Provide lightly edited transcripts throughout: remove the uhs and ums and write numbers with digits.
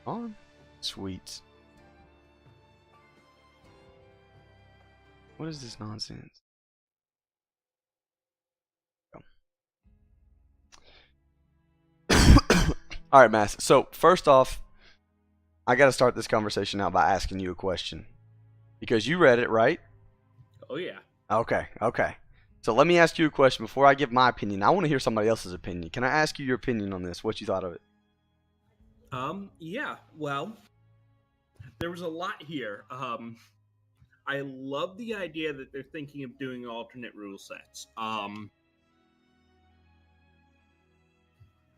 On. Sweet. What is this nonsense? All right, Mass. So first off, I got to start this conversation out by asking you a question because you read it, right? Oh yeah. Okay. So let me ask you a question before I give my opinion. I want to hear somebody else's opinion. Can I ask you your opinion on this? What you thought of it? Yeah. Well, there was a lot here. I love the idea that they're thinking of doing alternate rule sets.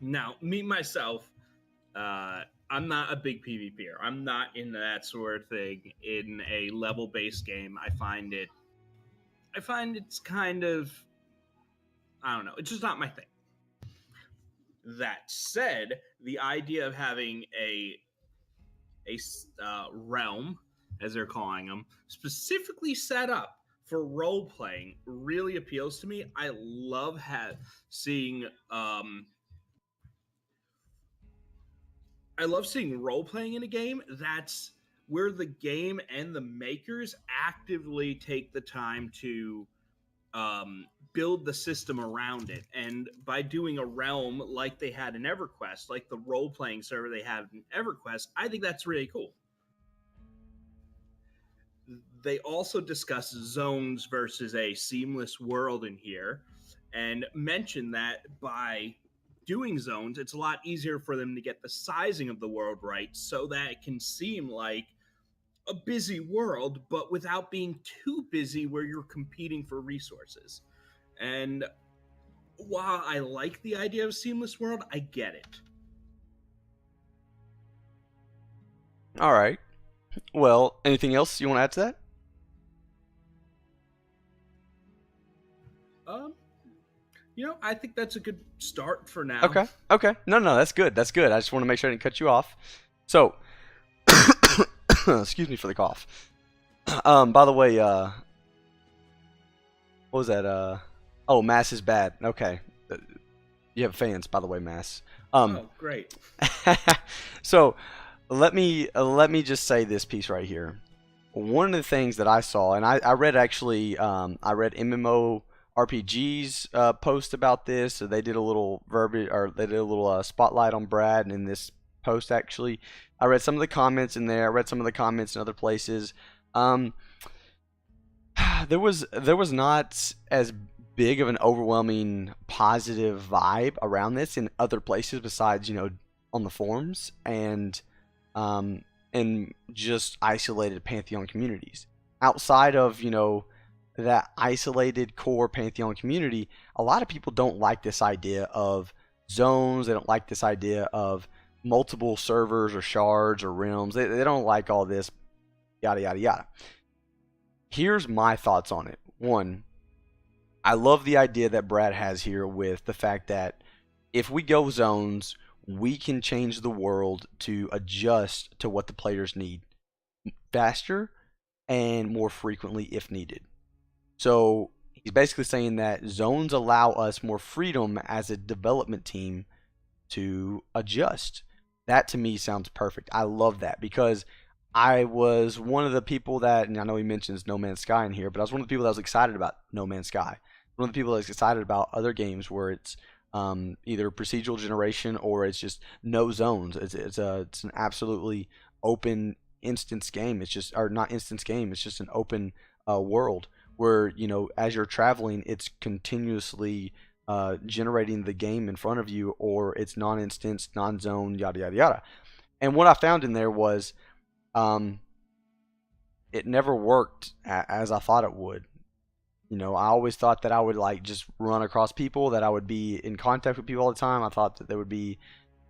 Now, me myself, I'm not a big PvPer. I'm not into that sort of thing in a level-based game. I find it's kind of, I don't know. It's just not my thing. That said, the idea of having a realm, as they're calling them, specifically set up for role playing really appeals to me. I love seeing I love seeing role playing in a game. That's where the game and the makers actively take the time to build the system around it. And by doing a realm like they had in EverQuest, like the role playing server they have in EverQuest, I think that's really cool. They also discuss zones versus a seamless world in here and mention that by doing zones, it's a lot easier for them to get the sizing of the world right so that it can seem like a busy world, but without being too busy where you're competing for resources. And while I like the idea of a seamless world, I get it. All right. Well, anything else you want to add to that? I think that's a good start for now. Okay. No, that's good. I just want to make sure I didn't cut you off. So, excuse me for the cough. By the way, what was that? Oh, Mass is bad. Okay. You have fans, by the way, Mass. Oh, great. So, let me just say this piece right here. One of the things that I saw, and I read actually, I read MMORPG's post about this. So they did a little verbiage, or they did a little spotlight on Brad, and in this post actually, I read some of the comments in there. I read some of the comments in other places. There was not as big of an overwhelming positive vibe around this in other places besides on the forums and just isolated Pantheon communities. Outside of that isolated core Pantheon community, a lot of people don't like this idea of zones. They don't like this idea of multiple servers or shards or realms. They don't like all this, yada yada yada. Here's my thoughts on it. One, I love the idea that Brad has here with the fact that if we go zones, we can change the world to adjust to what the players need faster and more frequently if needed. So he's basically saying that zones allow us more freedom as a development team to adjust. That to me sounds perfect. I love that because I was one of the people that, and I know he mentions No Man's Sky in here, but I was one of the people that was excited about No Man's Sky. One of the people that was excited about other games where it's either procedural generation or it's just no zones. It's an absolutely open instance game. It's just, or not instance game. It's just an open world where as you're traveling, it's continuously generating the game in front of you, or it's non-instance, non-zone, yada yada yada. And what I found in there was, it never worked as I thought it would. I always thought that I would just run across people, that I would be in contact with people all the time. I thought that there would be,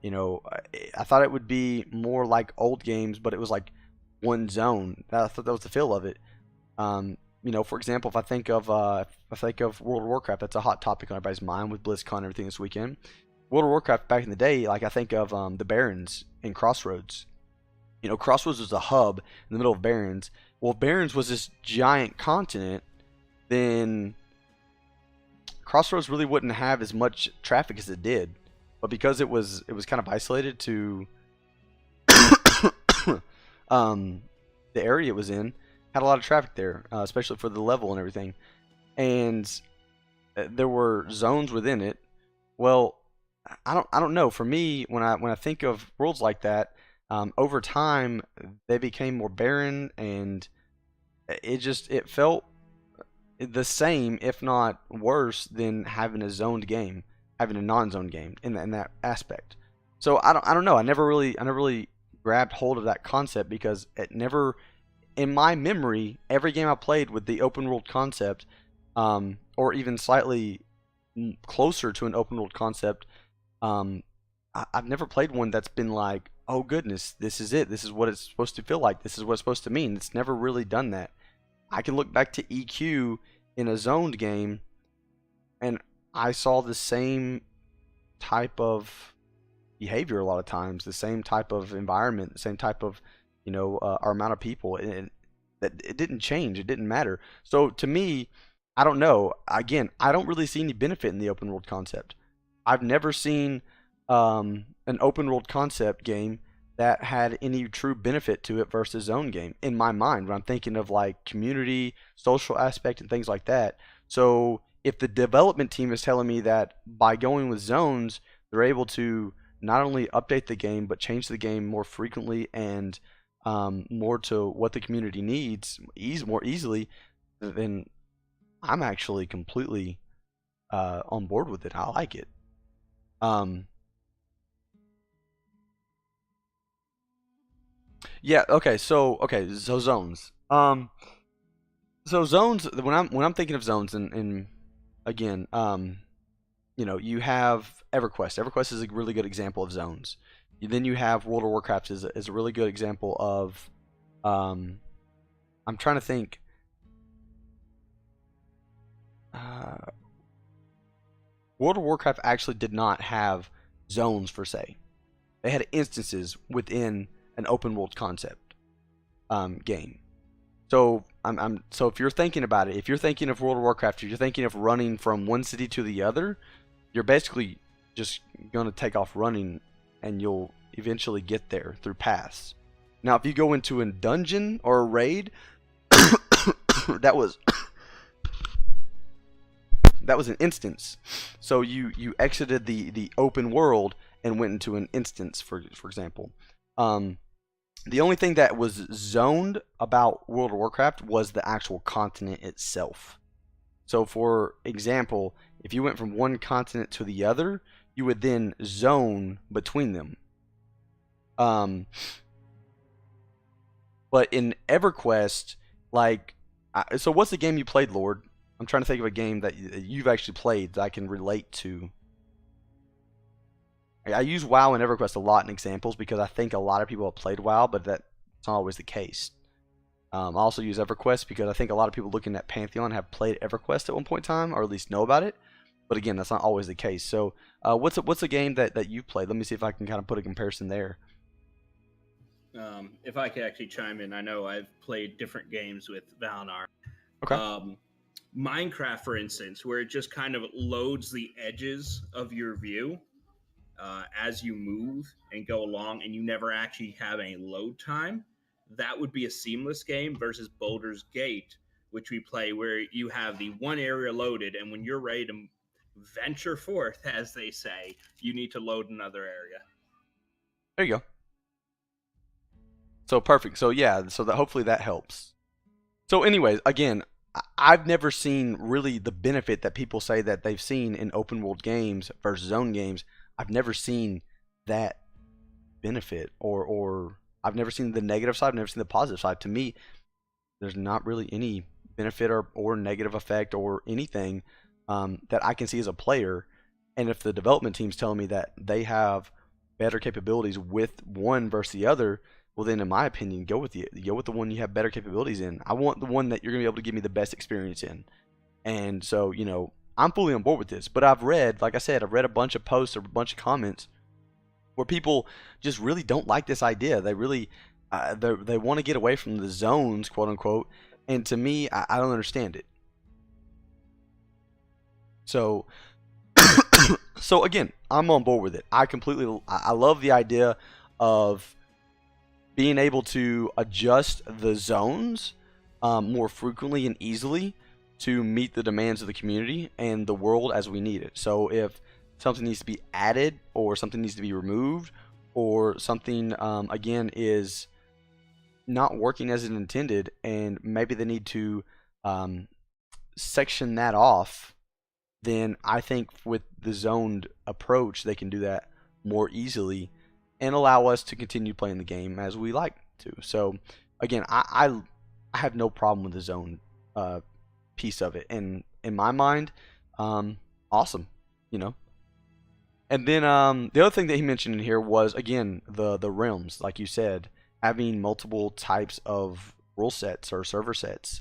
I thought it would be more like old games, but it was like one zone. I thought that was the feel of it. For example, if I think of World of Warcraft, that's a hot topic on everybody's mind with BlizzCon and everything this weekend. World of Warcraft back in the day, I think of the Barrens in Crossroads. Crossroads was a hub in the middle of Barrens. Well, if Barrens was this giant continent, then Crossroads really wouldn't have as much traffic as it did. But because it was kind of isolated to the area it was in had a lot of traffic there, especially for the level and everything. And there were zones within it. Well, I don't know. For me, when I think of worlds like that, over time they became more barren, and it felt the same, if not worse, than having a zoned game, having a non-zoned game in that aspect. So I don't know. I never really grabbed hold of that concept because it never, in my memory, every game I played with the open world concept, or even slightly closer to an open world concept, I've never played one that's been like, oh goodness, this is it. This is what it's supposed to feel like. This is what it's supposed to mean. It's never really done that. I can look back to EQ in a zoned game, and I saw the same type of behavior a lot of times, the same type of environment, the same type of, our amount of people, and that it didn't change. It didn't matter. So to me, I don't know. Again, I don't really see any benefit in the open world concept. I've never seen an open world concept game that had any true benefit to it versus zone game in my mind when I'm thinking of like community, social aspect, and things like that. So if the development team is telling me that by going with zones, they're able to not only update the game but change the game more frequently and more to what the community needs more easily, then I'm actually completely on board with it. I like it. Yeah. So zones. So zones. When I'm thinking of zones, and again, you have EverQuest. EverQuest is a really good example of zones. Then you have World of Warcraft is a really good example of. I'm trying to think. World of Warcraft actually did not have zones per se. They had instances within an open world concept game. So so if you're thinking about it, if you're thinking of World of Warcraft, if you're thinking of running from one city to the other, you're basically just gonna take off running, and you'll eventually get there through paths. Now, if you go into a dungeon or a raid, that was an instance. So you exited the open world and went into an instance, for example. The only thing that was zoned about World of Warcraft was the actual continent itself. So for example, if you went from one continent to the other, you would then zone between them. But in EverQuest, so what's the game you played, Lord? I'm trying to think of a game that you've actually played that I can relate to. I use WoW and EverQuest a lot in examples because I think a lot of people have played WoW, but that's not always the case. I also use EverQuest because I think a lot of people looking at Pantheon have played EverQuest at one point in time, or at least know about it. But again, that's not always the case. So what's a game that you played? Let me see if I can kind of put a comparison there. If I could actually chime in, I know I've played different games with Valnar. Okay. Minecraft, for instance, where it just kind of loads the edges of your view as you move and go along, and you never actually have any load time. That would be a seamless game versus Baldur's Gate, which we play where you have the one area loaded, and when you're ready to venture forth, as they say, you need to load another area. There you go. So perfect. So yeah, so that hopefully that helps. So anyways, again, I've never seen really the benefit that people say that they've seen in open world games versus zone games. I've never seen that benefit, or I've never seen the negative side. I've never seen the positive side. To me, there's not really any benefit or negative effect or anything that I can see as a player. And if the development team's telling me that they have better capabilities with one versus the other, well then, in my opinion, go with the one you have better capabilities in. I want the one that you're gonna be able to give me the best experience in. And so, I'm fully on board with this. But I've read, like I said, I've read a bunch of posts or a bunch of comments where people just really don't like this idea. They really they want to get away from the zones, quote unquote. And to me, I don't understand it. So so again, I'm on board with it. I love the idea of being able to adjust the zones more frequently and easily to meet the demands of the community and the world as we need it. So if something needs to be added or something needs to be removed or something again is not working as it intended and maybe they need to section that off, then I think with the zoned approach they can do that more easily and allow us to continue playing the game as we like to. So again, I have no problem with the zone piece of it, and in my mind, awesome, you know. And then the other thing that he mentioned in here was again the realms, like you said, having multiple types of rule sets or server sets.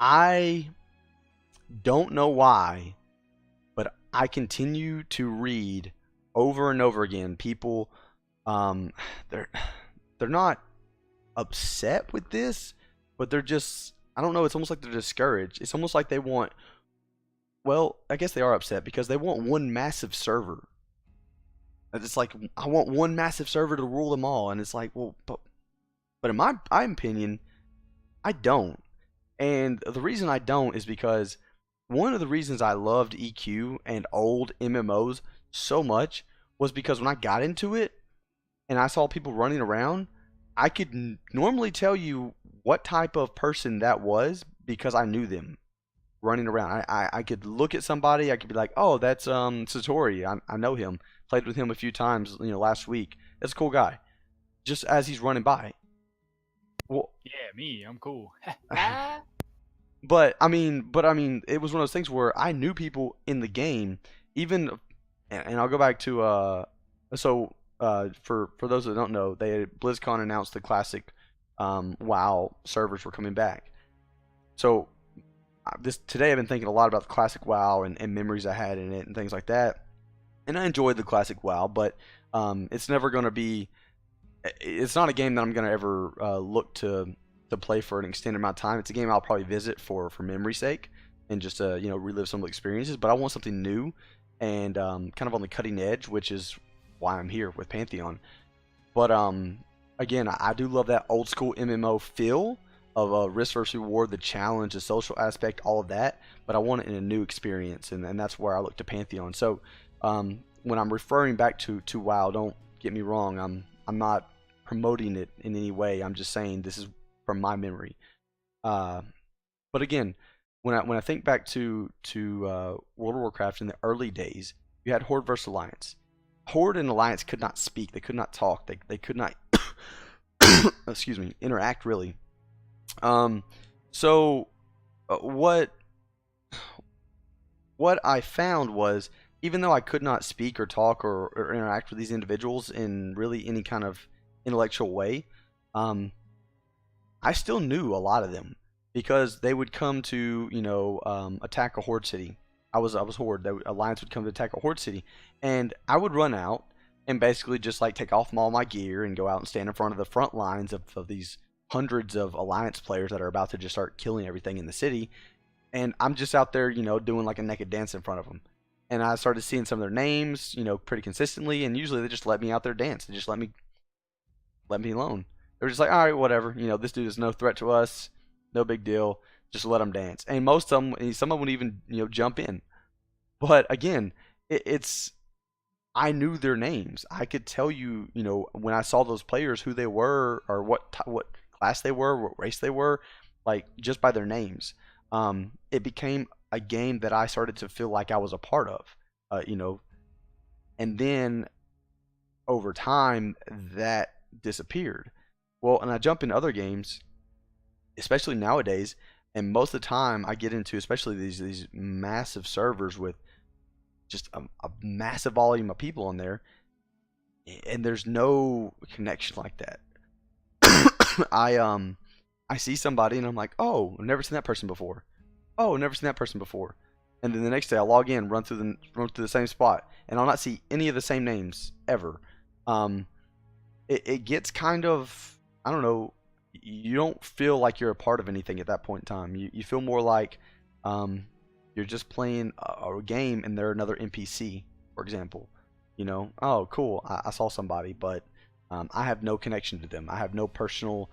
I don't know why, but I continue to read over and over again people um they're they're not upset with this, but they're just, I don't know, it's almost like they're discouraged. It's almost like they want, well, I guess they are upset because they want one massive server. And it's like I want one massive server to rule them all, and it's like, well, but in my opinion, I don't. And the reason I don't is because one of the reasons I loved EQ and old MMOs so much was because when I got into it and I saw people running around, I could normally tell you what type of person that was because I knew them running around. I could look at somebody, I could be like, oh, that's Satori. I know him. Played with him a few times, last week. That's a cool guy. Just as he's running by. Well, Yeah, me, I'm cool. but I mean, it was one of those things where I knew people in the game, even, and I'll go back to for those that don't know, BlizzCon announced the classic WoW servers were coming back. So this today I've been thinking a lot about the classic WoW and memories I had in it and things like that. And I enjoyed the classic WoW, but it's never going to be. It's not a game that I'm going to ever look to play for an extended amount of time. It's a game I'll probably visit for memory's sake and just relive some of the experiences. But I want something new and kind of on the cutting edge, which is why I'm here with Pantheon. But again, I do love that old school MMO feel of a risk versus reward, the challenge, the social aspect, all of that. But I want it in a new experience, and that's where I look to Pantheon. So when I'm referring back to WoW, don't get me wrong. I'm not promoting it in any way. I'm just saying this is from my memory. But again, when I think back to World of Warcraft in the early days, you had Horde versus Alliance. Horde and Alliance could not speak. They could not talk. They could not excuse me, interact really. So what I found was, even though I could not speak or talk or interact with these individuals in really any kind of intellectual way, I still knew a lot of them because they would come to attack a Horde city. I was Horde. Alliance would come to attack a Horde city, and I would run out and basically just like take off all my gear and go out and stand in front of the front lines of these hundreds of Alliance players that are about to just start killing everything in the city. And I'm just out there, doing like a naked dance in front of them. And I started seeing some of their names, pretty consistently. And usually they just let me out there dance. They just let me alone. They were just like, all right, whatever. This dude is no threat to us. No big deal. Just let them dance. And most of them, some of them would even, jump in. But again, it's I knew their names. I could tell you, when I saw those players who they were or what class they were, what race they were, like just by their names. It became a game that I started to feel like I was a part of, and then over time that disappeared. Well, and I jump into other games, especially nowadays, and most of the time I get into especially these massive servers with just a massive volume of people on there, and there's no connection like that. I see somebody and I'm like, oh, I've never seen that person before. Oh, I've never seen that person before. And then the next day I log in, run through the same spot, and I'll not see any of the same names ever. It gets kind of, I don't know, you don't feel like you're a part of anything at that point in time. You feel more like you're just playing a game and they're another NPC, for example. You know, oh, cool, I saw somebody, but I have no connection to them. I have no personal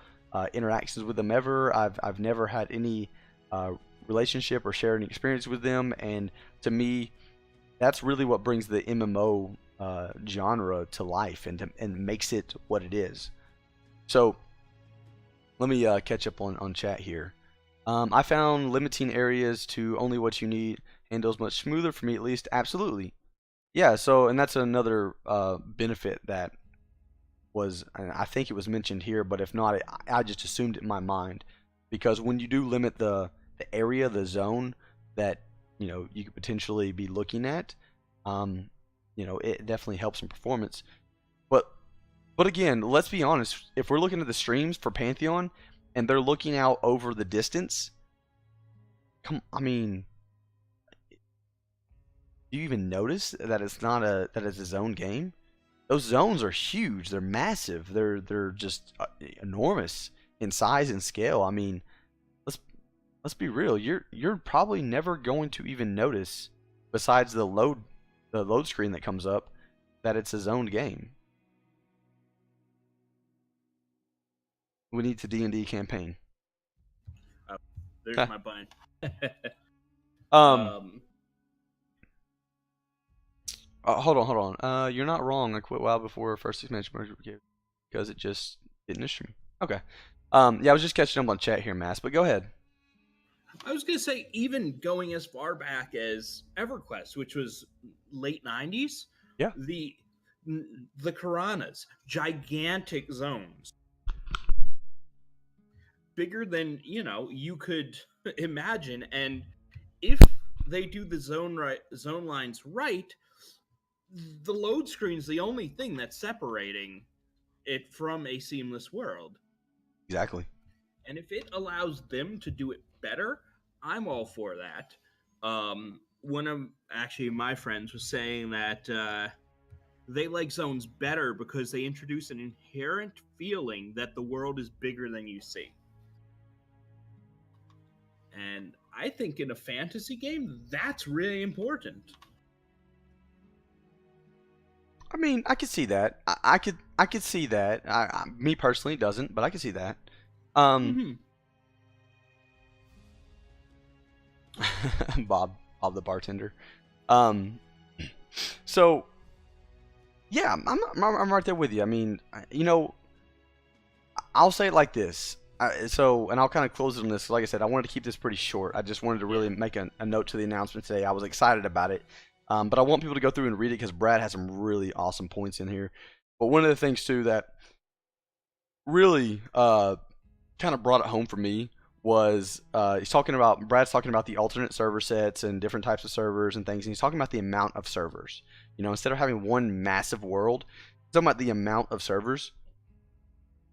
interactions with them ever. I've never had any uh, relationship or shared any experience with them, and to me, that's really what brings the MMO genre to life and makes it what it is. So let me catch up on chat here. I found limiting areas to only what you need handles much smoother for me at least. Absolutely. Yeah, so and that's another benefit that was, and I think it was mentioned here, but if not, I just assumed it in my mind because when you do limit the area, the zone that you could potentially be looking at, um, it definitely helps in performance. But again, let's be honest. If we're looking at the streams for Pantheon and they're looking out over the distance, I mean, do you even notice that it's a zone game? Those zones are huge. They're massive. They're just enormous in size and scale. I mean, let's let's be real. You're probably never going to even notice, besides the load screen that comes up, that it's a zoned game. We need to D&D campaign. There's my button. um. Hold on. You're not wrong. I quit WoW before first expansion because it just didn't stream. Okay. Yeah, I was just catching up on chat here, Mass. But go ahead. I was gonna say, even going as far back as EverQuest, which was late '90s. Yeah. The Karanas, gigantic zones, bigger than you could imagine, and if they do the zone lines right, the load screen's the only thing that's separating it from a seamless world. Exactly. And if it allows them to do it better, I'm all for that. One of my friends was saying that they like zones better because they introduce an inherent feeling that the world is bigger than you see. And I think in a fantasy game, that's really important. I mean, I could see that. I could see that. Me personally, it doesn't, but I could see that. Bob the bartender. So yeah, I'm right there with you. I mean, I'll say it like this. And I'll kind of close it on this. Like I said, I wanted to keep this pretty short. I just wanted to really make a note to the announcement today. I was excited about it. But I want people to go through and read it because Brad has some really awesome points in here. But one of the things too that really kind of brought it home for me was Brad's talking about the alternate server sets and different types of servers and things, and he's talking about the amount of servers. Instead of having one massive world, he's talking about the amount of servers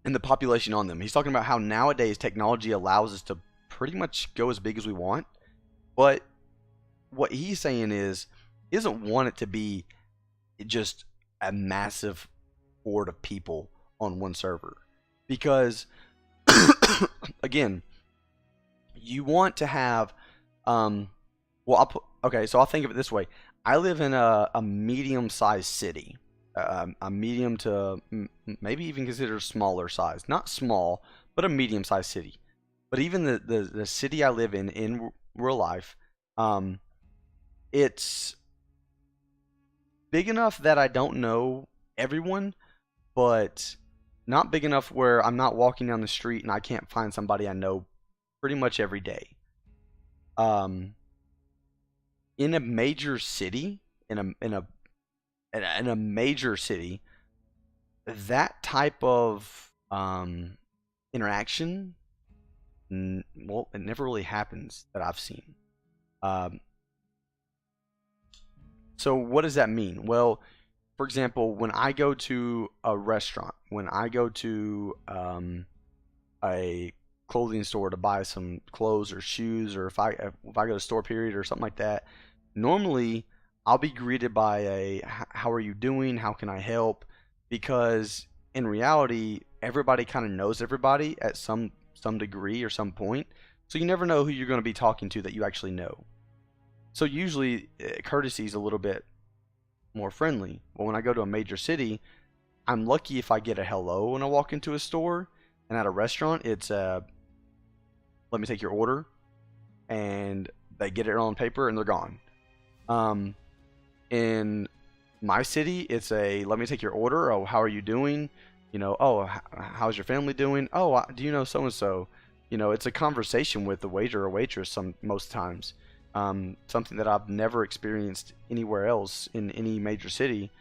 and the population on them. He's talking about how nowadays technology allows us to pretty much go as big as we want, but what he's saying is he doesn't want it to be just a massive horde of people on one server, because again, you want to have so I'll think of it this way. I live in a medium-sized city, a medium to maybe even considered smaller size, not small, but a medium-sized city. But even the city I live in real life, it's big enough that I don't know everyone, but not big enough where I'm not walking down the street and I can't find somebody I know pretty much every day. In a major city, in a major city, that type of interaction, well, it never really happens that I've seen. So what does that mean? Well, for example, when I go to a restaurant, when I go to a clothing store to buy some clothes or shoes, or if I go to store period or something like that, normally I'll be greeted by a "How are you doing? How can I help?" Because in reality, everybody kind of knows everybody at some degree or some point, so you never know who you're going to be talking to that you actually know. So usually courtesy is a little bit more friendly. Well, when I go to a major city, I'm lucky if I get a hello when I walk into a store, and at a restaurant, it's let me take your order, and they get it on paper and they're gone. Um, in my city, it's a let me take your order. Oh, how are you doing? Oh, how's your family doing? Oh, do you know so and so? It's a conversation with the waiter or waitress most times. Something that I've never experienced anywhere else in any major city.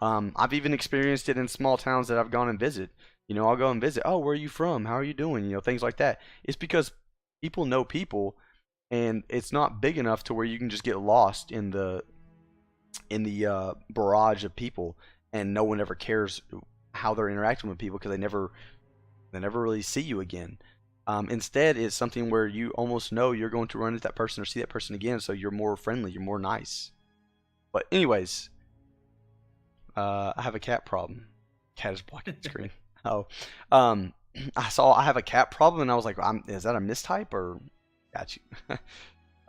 I've even experienced it in small towns that I've gone and visit. I'll go and visit. Oh, where are you from? How are you doing? Things like that. It's because people know people, and it's not big enough to where you can just get lost in the barrage of people, and no one ever cares how they're interacting with people because they never really see you again. Instead, it's something where you almost know you're going to run into that person or see that person again, so you're more friendly, you're more nice. But anyways, I have a cat problem. Cat is blocking the screen. Oh, um, I have a cat problem, and I was like, is that a mistype or got you?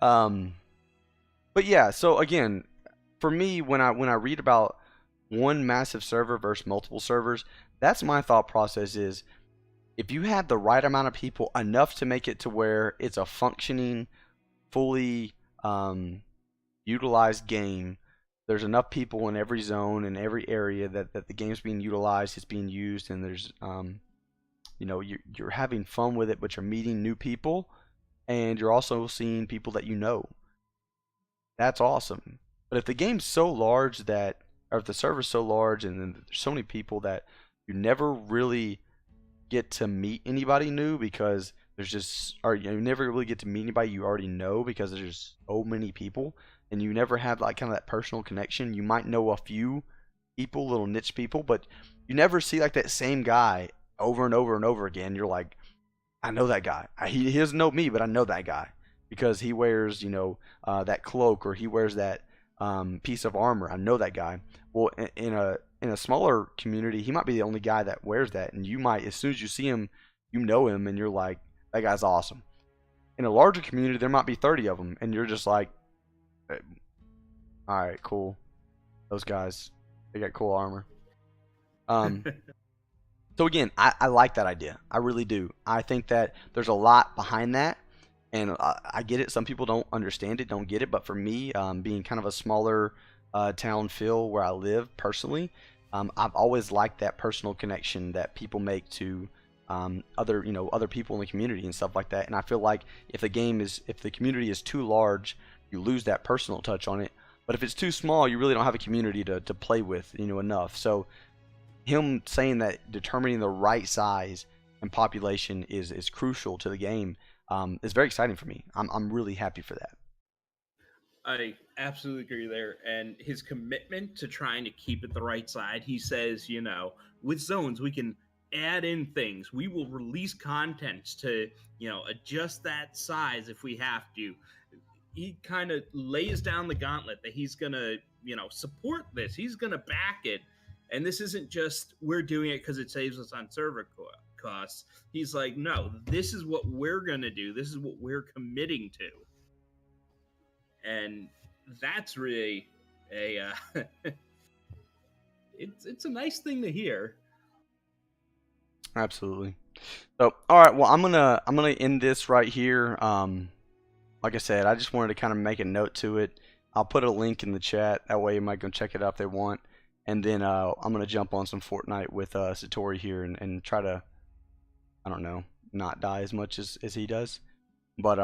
um, but yeah. So again, for me, when I read about one massive server versus multiple servers, that's my thought process is if you have the right amount of people, enough to make it to where it's a functioning, fully utilized game. There's enough people in every zone in every area that the game's being utilized, it's being used, and there's you're having fun with it, but you're meeting new people, and you're also seeing people that you know. That's awesome. But if the game's so large that, or if the server's so large and then there's so many people that you never really get to meet anybody new because there's just, or you never really get to meet anybody you already know because there's just so many people, and you never have like kind of that personal connection. You might know a few people, little niche people, but you never see like that same guy over and over and over again. You're like, I know that guy. He doesn't know me, but I know that guy because he wears, that cloak, or he wears that piece of armor. I know that guy. Well, in a smaller community, he might be the only guy that wears that, and you might, as soon as you see him, you know him, and you're like, that guy's awesome. In a larger community, there might be 30 of them, and you're just like, all right, cool. Those guys, they got cool armor. Um, so again, I like that idea. I really do. I think that there's a lot behind that, and I get it. Some people don't understand it, don't get it. But for me, being kind of a smaller town feel where I live personally, I've always liked that personal connection that people make to other people in the community and stuff like that. And I feel like if the community is too large, you lose that personal touch on it. But if it's too small, you really don't have a community to play with, enough. So him saying that determining the right size and population is crucial to the game is very exciting for me. I'm really happy for that. I absolutely agree there. And his commitment to trying to keep it the right side, he says, with zones, we can add in things. We will release contents to, adjust that size if we have to. He kind of lays down the gauntlet that he's going to, support this. He's going to back it. And this isn't just we're doing it because it saves us on server costs. He's like, no, this is what we're going to do. This is what we're committing to. And that's really it's a nice thing to hear. Absolutely. So, all right. Well, I'm gonna end this right here. Like I said, I just wanted to kind of make a note to it. I'll put a link in the chat. That way, you might go check it out if they want. And then I'm gonna jump on some Fortnite with Satori here and try to, I don't know, not die as much as he does. But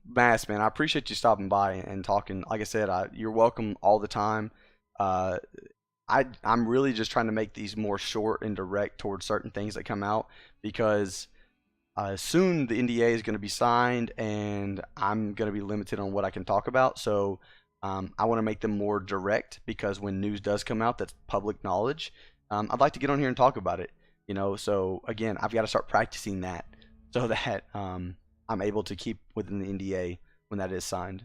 Mass, man, I appreciate you stopping by and talking. Like I said, you're welcome all the time. I'm really just trying to make these more short and direct towards certain things that come out because soon the NDA is going to be signed and I'm going to be limited on what I can talk about. So I want to make them more direct because when news does come out that's public knowledge, I'd like to get on here and talk about it. So again, I've got to start practicing that so that I'm able to keep within the NDA when that is signed.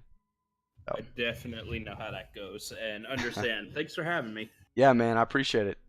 So. I definitely know how that goes and understand. Thanks for having me. Yeah, man, I appreciate it.